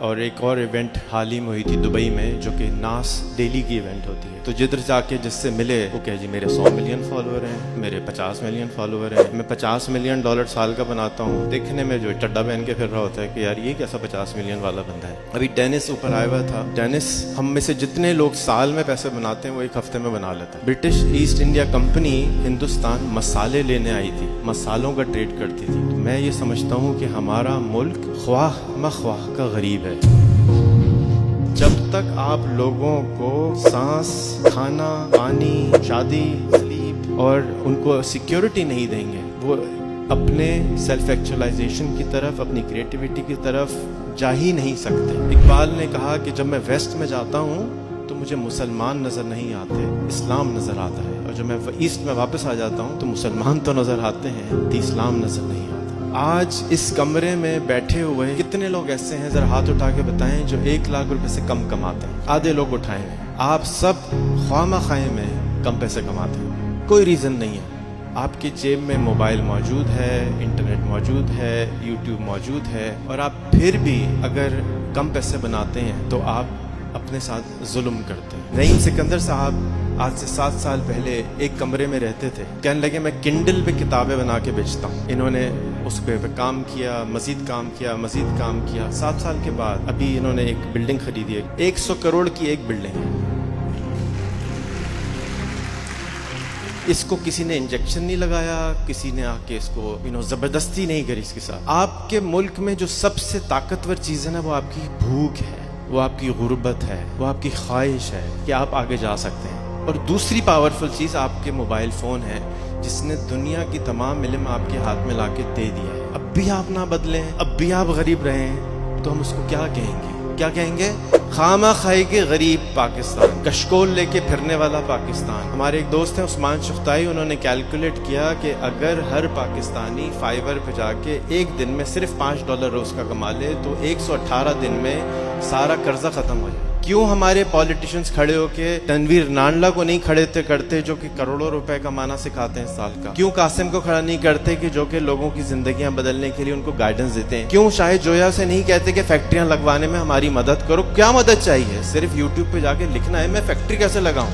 اور ایک اور ایونٹ حال ہی میں ہوئی تھی دبئی میں، جو کہ ناس ڈیلی کی ایونٹ ہوتی ہے. تو جدھر جا کے جس سے ملے وہ کہ جی میرے 100 ملین فالوور ہیں، میرے 50 ملین فالوور ہیں، میں $50 ملین سال کا بناتا ہوں. دیکھنے میں جو چڈا پہن کے پھر رہا ہوتا ہے کہ یار یہ کیسا 50 ملین والا بندہ ہے. ابھی ڈینس اوپر آیا ہوا تھا. ڈینس ہم میں سے جتنے لوگ سال میں پیسے بناتے ہیں وہ ایک ہفتے میں بنا لیتا ہے. British East India company Hindustan مسالے لینے آئی تھی، مسالوں کا ٹریڈ کرتی تھی. میں یہ سمجھتا ہوں کہ ہمارا ملک خواہ مخواہ کا غریب ہے. جب تک آپ لوگوں کو سانس، کھانا، پانی، شادی، سلیپ اور ان کو سیکیورٹی نہیں دیں گے، وہ اپنے سیلف ایکچولائزیشن کی طرف، اپنی کریٹیوٹی کی طرف جا ہی نہیں سکتے. اقبال نے کہا کہ جب میں ویسٹ میں جاتا ہوں تو مجھے مسلمان نظر نہیں آتے، اسلام نظر آتا ہے، اور جب میں ایسٹ میں واپس آ جاتا ہوں تو مسلمان تو نظر آتے ہیں، اسلام نظر نہیں آتا. آج اس کمرے میں بیٹھے ہوئے کتنے لوگ ایسے ہیں، ذرا ہاتھ اٹھا کے بتائیں، جو 1 لاکھ روپے سے کم کماتے ہیں؟ آدھے لوگ اٹھائے ہیں. آپ سب خواہ مخواہ میں کم پیسے کماتے ہیں، کوئی ریزن نہیں ہے. آپ کی جیب میں موبائل موجود ہے، انٹرنیٹ موجود ہے، یوٹیوب موجود ہے، اور آپ پھر بھی اگر کم پیسے بناتے ہیں تو آپ اپنے ساتھ ظلم کرتے ہیں. نعیم سکندر صاحب آج سے 7 سال پہلے ایک کمرے میں رہتے تھے. کہنے لگے میں کنڈل پہ کتابیں بنا کے بیچتا ہوں. انہوں نے اس پہ کام کیا، مزید کام کیا، مزید کام کیا. 7 سال کے بعد ابھی انہوں نے ایک بلڈنگ خریدی ہے، 100 کروڑ کی ایک بلڈنگ ہے. اس کو کسی نے انجیکشن نہیں لگایا، کسی نے آ کے اس کو زبردستی نہیں کری اس کے ساتھ. آپ کے ملک میں جو سب سے طاقتور چیز ہے نا، وہ آپ کی بھوک ہے، وہ آپ کی غربت ہے، وہ آپ کی خواہش ہے کہ آپ آگے جا سکتے ہیں. اور دوسری پاورفل چیز آپ کے موبائل فون ہے، جس نے دنیا کی تمام علم آپ کے ہاتھ میں لا کے دے دیا ہے. اب بھی آپ نہ بدلیں، اب بھی آپ غریب رہیں، تو ہم اس کو کیا کہیں گے؟ کیا کہیں گے؟ خامہ خائی کے غریب پاکستان، کشکول لے کے پھرنے والا پاکستان. ہمارے ایک دوست ہیں عثمان شختائی، انہوں نے کیلکولیٹ کیا کہ اگر ہر پاکستانی فائیور پہ جا کے ایک دن میں صرف $5 روز کا کما لے تو 118 دن میں سارا قرضہ ختم ہو جائے. کیوں ہمارے پولیٹیشنز کھڑے ہو کے تنویر نانڈا کو نہیں کھڑے کرتے جو کہ کروڑوں روپے کمانا سکھاتے ہیں سال کا؟ کیوں قاسم کو کھڑا نہیں کرتے کہ جو کہ لوگوں کی زندگیاں بدلنے کے لیے ان کو گائیڈنس دیتے ہیں؟ کیوں شاہد جویا سے نہیں کہتے کہ فیکٹریاں لگوانے میں ہماری مدد کرو؟ کیا مدد چاہیے؟ صرف یوٹیوب پہ جا کے لکھنا ہے میں فیکٹری کیسے لگاؤں.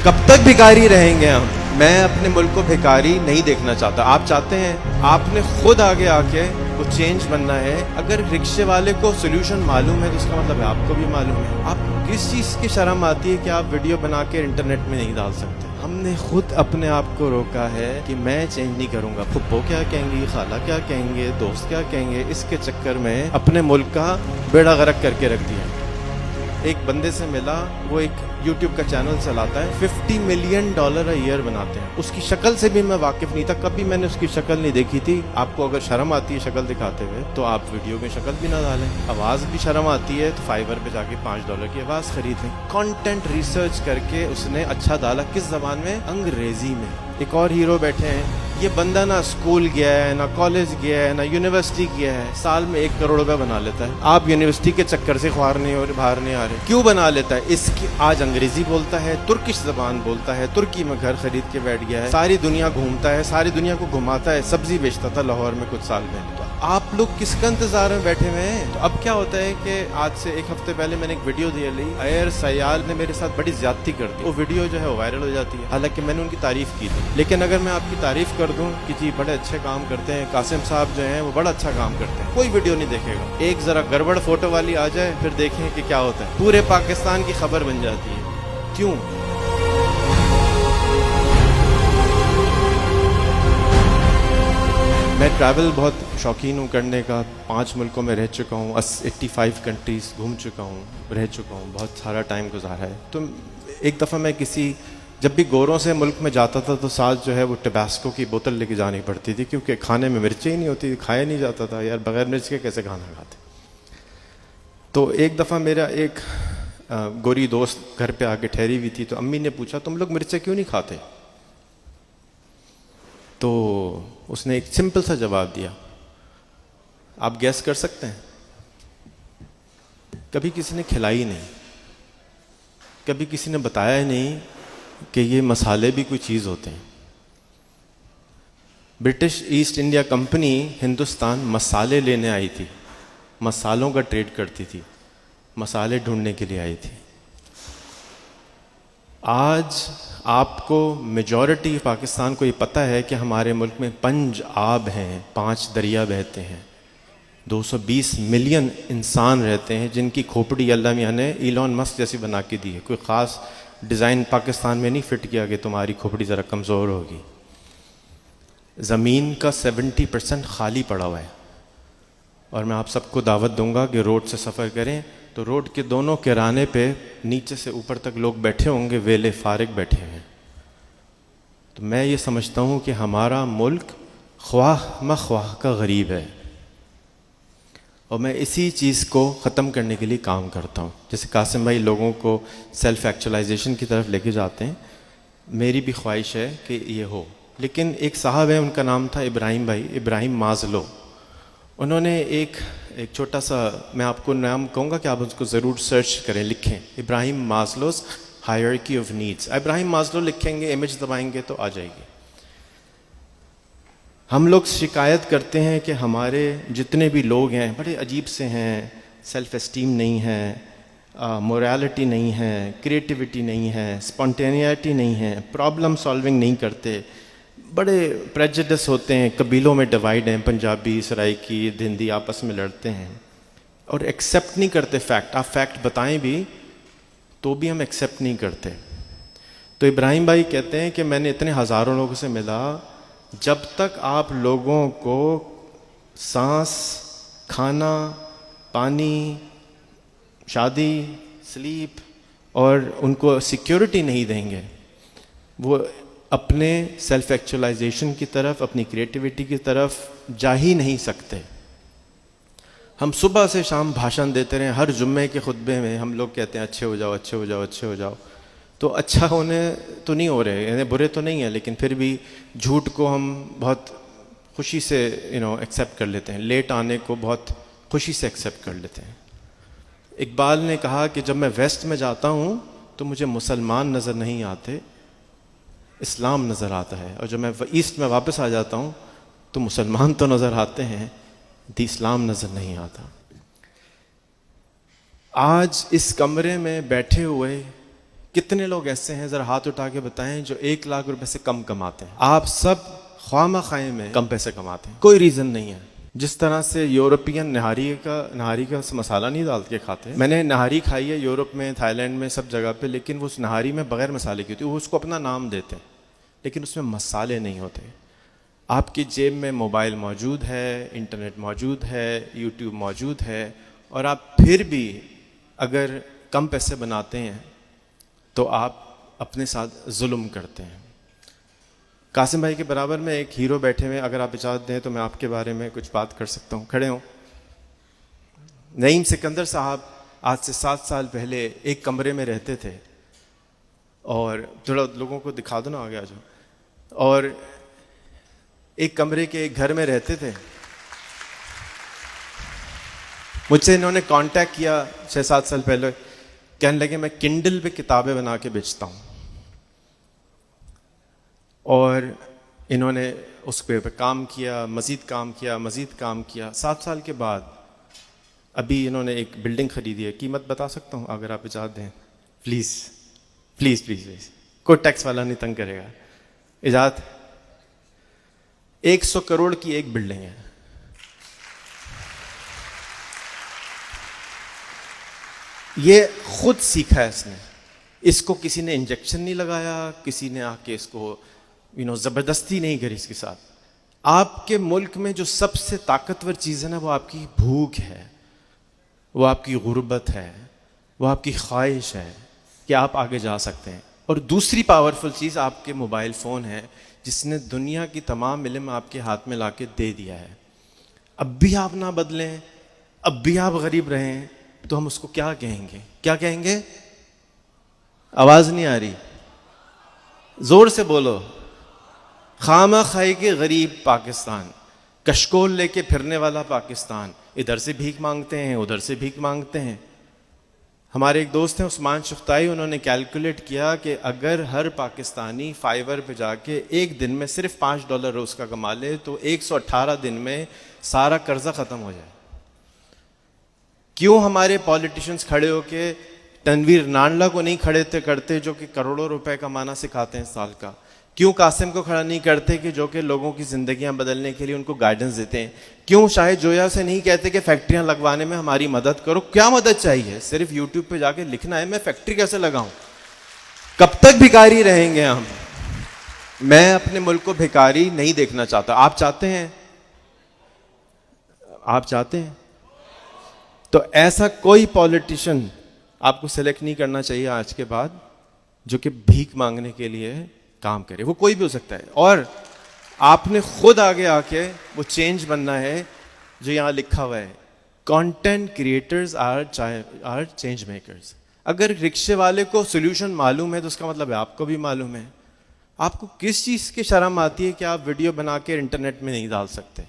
کب تک بھکاری رہیں گے ہم؟ میں اپنے ملک کو بھکاری نہیں دیکھنا چاہتا. آپ چاہتے ہیں؟ آپ نے خود آگے آ کے وہ چینج بننا ہے. اگر رکشے والے کو سولوشن معلوم ہے تو اس کا مطلب ہے آپ کو بھی معلوم ہے. آپ کس چیز کی شرم آتی ہے کہ آپ ویڈیو بنا کے انٹرنیٹ میں نہیں ڈال سکتے؟ ہم نے خود اپنے آپ کو روکا ہے کہ میں چینج نہیں کروں گا. پھپھو کیا کہیں گی، خالہ کیا کہیں گے، دوست کیا کہیں گے، اس کے چکر میں اپنے ملک کا بیڑا غرق کر کے رکھ دیا. ایک بندے سے ملا، وہ ایک یوٹیوب کا چینل چلاتا ہے، $50 ملین ایئر بناتے ہیں. اس کی شکل سے بھی میں واقف نہیں تھا، کبھی میں نے اس کی شکل نہیں دیکھی تھی. آپ کو اگر شرم آتی ہے شکل دکھاتے ہوئے تو آپ ویڈیو میں شکل بھی نہ ڈالیں. آواز بھی شرم آتی ہے تو فائیور پہ جا کے $5 کی آواز خریدیں. کانٹینٹ ریسرچ کر کے اس نے اچھا ڈالا. کس زبان میں؟ انگریزی میں. ایک اور ہیرو بیٹھے ہیں، یہ بندہ نہ اسکول گیا ہے، نہ کالج گیا ہے، نہ یونیورسٹی گیا ہے، سال میں 1 کروڑ روپے بنا لیتا ہے. آپ یونیورسٹی کے چکر سے باہر نہیں آ رہے. کیوں بنا لیتا ہے؟ اس کی آج انگریزی بولتا ہے، ترکش زبان بولتا ہے، ترکی میں گھر خرید کے بیٹھ گیا ہے، ساری دنیا گھومتا ہے، ساری دنیا کو گھماتا ہے. سبزی بیچتا تھا لاہور میں کچھ سال میں. تو آپ لوگ کس کا انتظار میں بیٹھے ہوئے ہیں؟ تو اب کیا ہوتا ہے کہ آج سے 1 ہفتے پہلے میں نے ایک ویڈیو دی لی، ایئر سیال نے میرے ساتھ بڑی زیادتی کر دی. وہ ویڈیو جو ہے وائرل ہو جاتی ہے، حالانکہ میں نے ان کی تعریف کی تھی. لیکن اگر میں آپ کی تعریف کر دوں کہ جی بڑے اچھے کام کرتے ہیں، قاسم صاحب جو ہیں وہ بڑا اچھا کام کرتے ہیں، کوئی ویڈیو نہیں دیکھے گا. ایک ذرا گڑبڑ فوٹو والی آ جائے پھر دیکھیں کہ کیا ہوتا ہے. پورے پاکستان کی خبر بن جاتی ہے. کیوں؟ میں ٹریول بہت شوقین ہوں کرنے کا. 5 ملکوں میں رہ چکا ہوں، 85 کنٹریز گھوم چکا ہوں، رہ چکا ہوں، بہت سارا ٹائم گزارا ہے. تو ایک دفعہ میں جب بھی گوروں سے ملک میں جاتا تھا تو ساتھ جو ہے وہ ٹباسکو کی بوتل لے کے جانی پڑتی تھی، کیونکہ کھانے میں مرچیں ہی نہیں ہوتی، کھایا نہیں جاتا تھا. یار بغیر مرچ کے کیسے کھانا کھاتے؟ تو ایک دفعہ میرا ایک گوری دوست گھر پہ آ کے ٹھہری ہوئی تھی، تو امی نے پوچھا تم لوگ مرچیں کیوں نہیں کھاتے؟ تو اس نے ایک سمپل سا جواب دیا. آپ گیس کر سکتے ہیں؟ کبھی کسی نے کھلائی نہیں، کبھی کسی نے بتایا ہی نہیں کہ یہ مسالے بھی کوئی چیز ہوتے ہیں. British East India company Hindustan مسالے لینے آئی تھی. مسالوں کا ٹریڈ کرتی تھی، مسالے ڈھونڈنے کے لیے آئی تھی۔ آج آپ کو میجورٹی پاکستان کو یہ پتہ ہے کہ ہمارے ملک میں 5 آب ہیں، 5 دریا بہتے ہیں، 220 ملین انسان رہتے ہیں جن کی کھوپڑی اللہ میاں نے ایلون مسک جیسی بنا کے دی ہے۔ کوئی خاص ڈیزائن پاکستان میں نہیں فٹ کیا کہ تمہاری کھوپڑی ذرا کمزور ہوگی۔ زمین کا 70% خالی پڑا ہوا ہے، اور میں آپ سب کو دعوت دوں گا کہ روڈ سے سفر کریں تو روڈ کے دونوں کرانے پہ نیچے سے اوپر تک لوگ بیٹھے ہوں گے، ویلے فارغ بیٹھے ہیں۔ تو میں یہ سمجھتا ہوں کہ ہمارا ملک خواہ مخواہ کا غریب ہے، اور میں اسی چیز کو ختم کرنے کے لیے کام کرتا ہوں۔ جیسے قاسم بھائی لوگوں کو سیلف ایکچولائزیشن کی طرف لے کے جاتے ہیں، میری بھی خواہش ہے کہ یہ ہو۔ لیکن ایک صاحب ہے، ان کا نام تھا ابراہیم بھائی، ابراہیم مازلو۔ انہوں نے ایک چھوٹا سا، میں آپ کو نام کہوں گا کہ آپ اس کو ضرور سرچ کریں، لکھیں Abraham Maslow's hierarchy of needs. Abraham Maslow لکھیں گے، امیج دبائیں گے تو آ جائے گی۔ ہم لوگ شکایت کرتے ہیں کہ ہمارے جتنے بھی لوگ ہیں بڑے عجیب سے ہیں، سیلف اسٹیم نہیں ہے، مورالٹی نہیں ہے، کریٹیوٹی نہیں ہے، اسپونٹینیٹی نہیں ہے، پرابلم سالونگ نہیں کرتے، بڑے پریجڈس ہوتے ہیں، قبیلوں میں ڈیوائیڈ ہیں، پنجابی، سرائکی، ہندی آپس میں لڑتے ہیں، اور ایکسیپٹ نہیں کرتے فیکٹ۔ آپ فیکٹ بتائیں بھی تو بھی ہم ایکسیپٹ نہیں کرتے۔ تو ابراہیم بھائی کہتے ہیں کہ میں نے اتنے ہزاروں لوگوں سے ملا، جب تک آپ لوگوں کو سانس، کھانا، پانی، شادی، سلیپ اور ان کو سیکیورٹی نہیں دیں گے، وہ اپنے سیلف ایکچولائزیشن کی طرف، اپنی کریٹیوٹی کی طرف جا ہی نہیں سکتے۔ ہم صبح سے شام بھاشن دیتے رہے، ہر جمعے کے خطبے میں ہم لوگ کہتے ہیں اچھے ہو جاؤ، اچھے ہو جاؤ، اچھے ہو جاؤ۔ تو اچھا ہونے تو نہیں ہو رہے، یعنی برے تو نہیں ہیں، لیکن پھر بھی جھوٹ کو ہم بہت خوشی سے ایکسیپٹ کر لیتے ہیں، لیٹ آنے کو بہت خوشی سے ایکسیپٹ کر لیتے ہیں۔ اقبال نے کہا کہ جب میں ویسٹ میں جاتا ہوں تو مجھے مسلمان نظر نہیں آتے، اسلام نظر آتا ہے، اور جب میں ایسٹ میں واپس آ جاتا ہوں تو مسلمان تو نظر آتے ہیں، اسلام نظر نہیں آتا۔ آج اس کمرے میں بیٹھے ہوئے کتنے لوگ ایسے ہیں، ذرا ہاتھ اٹھا کے بتائیں، جو 1 لاکھ روپے سے کم کماتے ہیں؟ آپ سب خواہ مخواہ میں کم پیسے کماتے ہیں، کوئی ریزن نہیں ہے۔ جس طرح سے یورپین نہاری کا مسالہ نہیں ڈال کے کھاتے، میں نے نہاری کھائی ہے یورپ میں، تھائی لینڈ میں، سب جگہ پہ، لیکن وہ اس نہاری میں بغیر مسالے کی ہوتی ہے، وہ اس کو اپنا نام دیتے ہیں لیکن اس میں مسالے نہیں ہوتے۔ آپ کی جیب میں موبائل موجود ہے، انٹرنیٹ موجود ہے، یوٹیوب موجود ہے، اور آپ پھر بھی اگر کم پیسے بناتے ہیں تو آپ اپنے ساتھ ظلم کرتے ہیں۔ قاسم بھائی کے برابر میں ایک ہیرو بیٹھے ہوئے، اگر آپ اجازت دیں تو میں آپ کے بارے میں کچھ بات کر سکتا ہوں، کھڑے ہوں۔ نعیم سکندر صاحب آج سے 7 سال پہلے ایک کمرے میں رہتے تھے، اور تھوڑا لوگوں کو دکھا دو نا، آگے آ جاؤ، اور ایک کمرے کے ایک گھر میں رہتے تھے۔ مجھ سے انہوں نے کانٹیکٹ کیا 6-7 سال پہلے، کہنے لگے میں کنڈل پہ کتابیں بنا کے بیچتا ہوں، اور انہوں نے اس پہ کام کیا، مزید کام کیا، مزید کام کیا۔ 7 سال کے بعد ابھی انہوں نے ایک بلڈنگ خریدی ہے، قیمت بتا سکتا ہوں اگر آپ اجازت دیں؟ پلیز پلیز پلیز پلیز، کوئی ٹیکس والا نہیں تنگ کرے گا، اجازت؟ 100 کروڑ کی ایک بلڈنگ ہے۔ یہ خود سیکھا ہے اس نے، اس کو کسی نے انجیکشن نہیں لگایا، کسی نے آ کے اس کو زبردستی نہیں کری اس کے ساتھ۔ آپ کے ملک میں جو سب سے طاقتور چیز ہے نا، وہ آپ کی بھوک ہے، وہ آپ کی غربت ہے، وہ آپ کی خواہش ہے کہ آپ آگے جا سکتے ہیں۔ اور دوسری پاورفل چیز آپ کے موبائل فون ہے، جس نے دنیا کی تمام علم آپ کے ہاتھ میں لا کے دے دیا ہے۔ اب بھی آپ نہ بدلیں، اب بھی آپ غریب رہیں، تو ہم اس کو کیا کہیں گے؟ کیا کہیں گے؟ آواز نہیں آ رہی، زور سے بولو۔ خامہ خائی کے غریب پاکستان، کشکول لے کے پھرنے والا پاکستان، ادھر سے بھیک مانگتے ہیں، ادھر سے بھیک مانگتے ہیں۔ ہمارے ایک دوست ہیں عثمان شختائی، انہوں نے کیلکولیٹ کیا کہ اگر ہر پاکستانی فائیور پہ جا کے ایک دن میں صرف $5 روز کا کما لے تو 118 دن میں سارا قرضہ ختم ہو جائے۔ کیوں ہمارے پالیٹیشینس کھڑے ہو کے تنویر نانڈا کو نہیں کھڑے کرتے جو کہ کروڑوں روپے کمانا سکھاتے ہیں سال کا؟ کیوں قاسم کو کھڑا نہیں کرتے کہ جو کہ لوگوں کی زندگیاں بدلنے کے لیے ان کو گائیڈنس دیتے ہیں؟ کیوں شاہد جویا سے نہیں کہتے کہ فیکٹریاں لگوانے میں ہماری مدد کرو؟ کیا مدد چاہیے؟ صرف یوٹیوب پہ جا کے لکھنا ہے میں فیکٹری کیسے لگاؤں؟ کب تک بھکاری رہیں گے ہم؟ میں اپنے ملک کو بھکاری نہیں دیکھنا چاہتا. آپ چاہتے ہیں؟ آپ چاہتے ہیں؟ تو ایسا کوئی پولیٹیشین آپ کو سلیکٹ نہیں کرنا چاہیے آج کے بعد جو کہ بھیک مانگنے کے لیے کام کرے. وہ کوئی بھی ہو سکتا ہے. اور آپ نے خود آگے آ کے وہ چینج بننا ہے جو یہاں لکھا ہوا ہے, content creators are change makers. اگر رکشے والے کو سولوشن معلوم ہے تو اس کا مطلب ہے آپ کو بھی معلوم ہے. آپ کو کس چیز کی شرم آتی ہے کہ آپ ویڈیو بنا کے انٹرنیٹ میں نہیں ڈال سکتے؟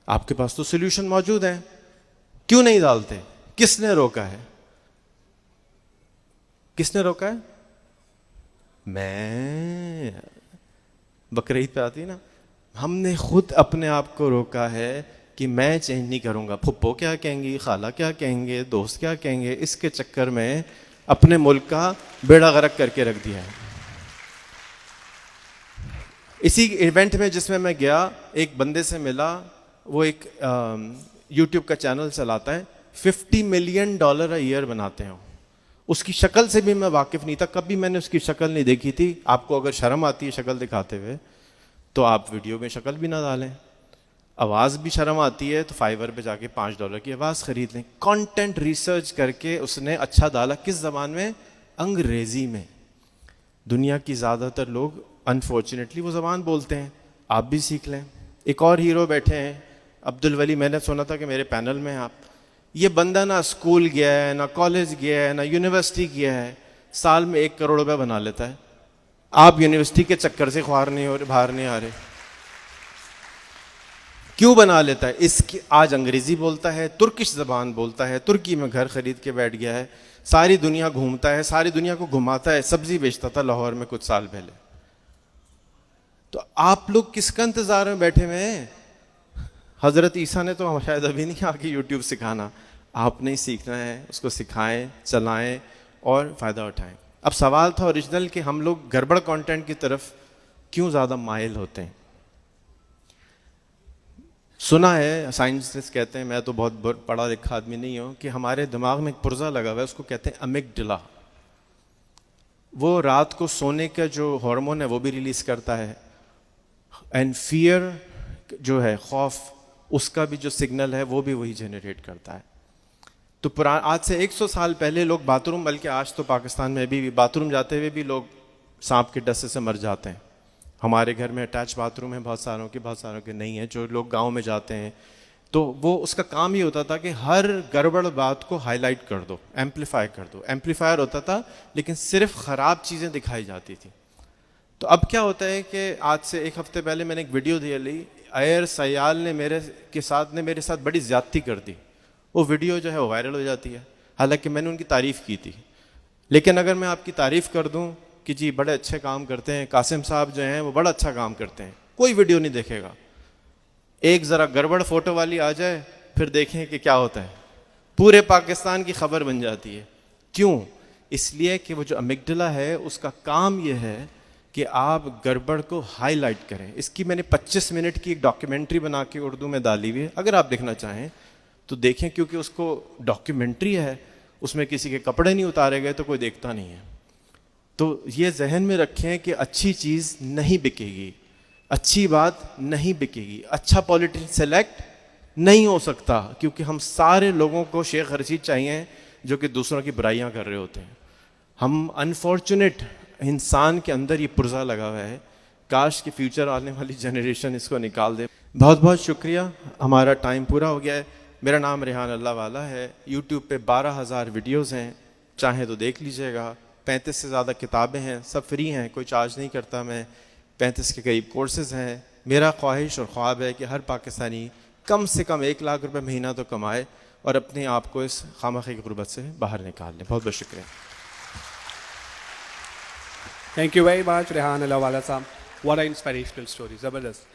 آپ کے پاس تو سولوشن موجود ہے, کیوں نہیں ڈالتے؟ کس نے روکا ہے؟ کس نے روکا ہے؟ میں بقرعید پہ آتی نا, ہم نے خود اپنے آپ کو روکا ہے کہ میں چینج نہیں کروں گا. پھپھو کیا کہیں گی, خالہ کیا کہیں گے, دوست کیا کہیں گے, اس کے چکر میں اپنے ملک کا بیڑا غرق کر کے رکھ دیا ہے. اسی ایونٹ میں جس میں میں گیا, ایک بندے سے ملا, وہ ایک یوٹیوب کا چینل چلاتا ہے, $50 ملین a year بناتے ہیں. اس کی شکل سے بھی میں واقف نہیں تھا, کبھی میں نے اس کی شکل نہیں دیکھی تھی. آپ کو اگر شرم آتی ہے شکل دکھاتے ہوئے تو آپ ویڈیو میں شکل بھی نہ ڈالیں. آواز بھی شرم آتی ہے تو فائیور پہ جا کے $5 کی آواز خرید لیں. کانٹینٹ ریسرچ کر کے اس نے اچھا ڈالا. کس زبان میں؟ انگریزی میں. دنیا کی زیادہ تر لوگ انفارچونیٹلی وہ زبان بولتے ہیں, آپ بھی سیکھ لیں. ایک اور ہیرو بیٹھے ہیں عبد الولی, میں نے سنا تھا کہ میرے پینل میں آپ. یہ بندہ نہ اسکول گیا ہے, نہ کالج گیا ہے, نہ یونیورسٹی گیا ہے, سال میں $1 کروڑ بنا لیتا ہے. آپ یونیورسٹی کے چکر سے باہر نہیں آ رہے. کیوں بنا لیتا ہے؟ اس کی آج انگریزی بولتا ہے, ترکش زبان بولتا ہے, ترکی میں گھر خرید کے بیٹھ گیا ہے, ساری دنیا گھومتا ہے, ساری دنیا کو گھماتا ہے. سبزی بیچتا تھا لاہور میں کچھ سال پہلے. تو آپ لوگ کس کا انتظار میں بیٹھے ہوئے ہیں؟ حضرت عیسیٰ نے تو شاید ابھی نہیں آ کے یوٹیوب سکھانا. آپ نے سیکھنا ہے, اس کو سکھائیں, چلائیں اور فائدہ اٹھائیں. اب سوال تھا اوریجنل کہ ہم لوگ گڑبڑ کانٹینٹ کی طرف کیوں زیادہ مائل ہوتے ہیں. سنا ہے سائنسسٹ کہتے ہیں, میں تو بہت پڑھا لکھا آدمی نہیں ہوں, کہ ہمارے دماغ میں ایک پرزہ لگا ہوا ہے, اس کو کہتے ہیں امیگڈلا. وہ رات کو سونے کا جو ہارمون ہے وہ بھی ریلیز کرتا ہے, اینڈ فیئر جو ہے, خوف, اس کا بھی جو سگنل ہے وہ بھی وہی جنریٹ کرتا ہے. تو آج سے 100 سال پہلے لوگ باتھ روم, بلکہ آج تو پاکستان میں بھی باتھ روم جاتے ہوئے بھی لوگ سانپ کے ڈسے سے مر جاتے ہیں. ہمارے گھر میں اٹیچ باتھ روم ہے, بہت ساروں کے نہیں ہیں. جو لوگ گاؤں میں جاتے ہیں تو وہ اس کا کام یہ ہوتا تھا کہ ہر گڑبڑ بات کو ہائی لائٹ کر دو, ایمپلیفائی کر دو. ایمپلیفائر ہوتا تھا لیکن صرف خراب چیزیں دکھائی جاتی تھی. تو اب کیا ہوتا ہے کہ آج سے 1 ہفتے پہلے میں نے ایک ویڈیو دی لی, ایئر سیال نے میرے ساتھ بڑی زیادتی کر دی. وہ ویڈیو جو ہے وہ وائرل ہو جاتی ہے, حالانکہ میں نے ان کی تعریف کی تھی. لیکن اگر میں آپ کی تعریف کر دوں کہ جی بڑے اچھے کام کرتے ہیں, قاسم صاحب جو ہیں وہ بڑا اچھا کام کرتے ہیں, کوئی ویڈیو نہیں دیکھے گا. ایک ذرا گڑبڑ فوٹو والی آ جائے, پھر دیکھیں کہ کیا ہوتا ہے, پورے پاکستان کی خبر بن جاتی ہے. کیوں؟ اس لیے کہ وہ جو امیگڈلا ہے اس کا کام یہ ہے کہ آپ گڑبڑ کو ہائی لائٹ کریں. اس کی میں نے 25 منٹ کی ایک ڈاکیومنٹری بنا کے اردو میں ڈالی ہوئی ہے, اگر آپ دیکھنا چاہیں تو دیکھیں, کیونکہ اس کو ڈاکیومنٹری ہے, اس میں کسی کے کپڑے نہیں اتارے گئے تو کوئی دیکھتا نہیں ہے. تو یہ ذہن میں رکھیں کہ اچھی چیز نہیں بکے گی, اچھی بات نہیں بکے گی, اچھا پولیٹیشین سلیکٹ نہیں ہو سکتا, کیونکہ ہم سارے لوگوں کو شیخ رشید چاہیے جو کہ دوسروں کی برائیاں کر رہے ہوتے ہیں. ہم انفارچونیٹ انسان کے اندر یہ پرزہ لگا ہوا ہے, کاش کہ فیوچر آنے والی جنریشن اس کو نکال دے. بہت بہت شکریہ, ہمارا ٹائم پورا ہو گیا ہے. میرا نام ریحان اللہ والا ہے. یوٹیوب پہ 12,000 ویڈیوز ہیں, چاہیں تو دیکھ لیجئے گا. 35 سے زیادہ کتابیں ہیں, سب فری ہیں, کوئی چارج نہیں کرتا میں. 35 کے قریب کورسز ہیں. میرا خواہش اور خواب ہے کہ ہر پاکستانی کم سے کم 1 لاکھ روپے مہینہ تو کمائے اور اپنے آپ کو اس خامخواہ کی غربت سے باہر نکال لیں. بہت بہت شکریہ. Thank you very much, Rehan Alawala Saab. What an inspirational story. Zabardast.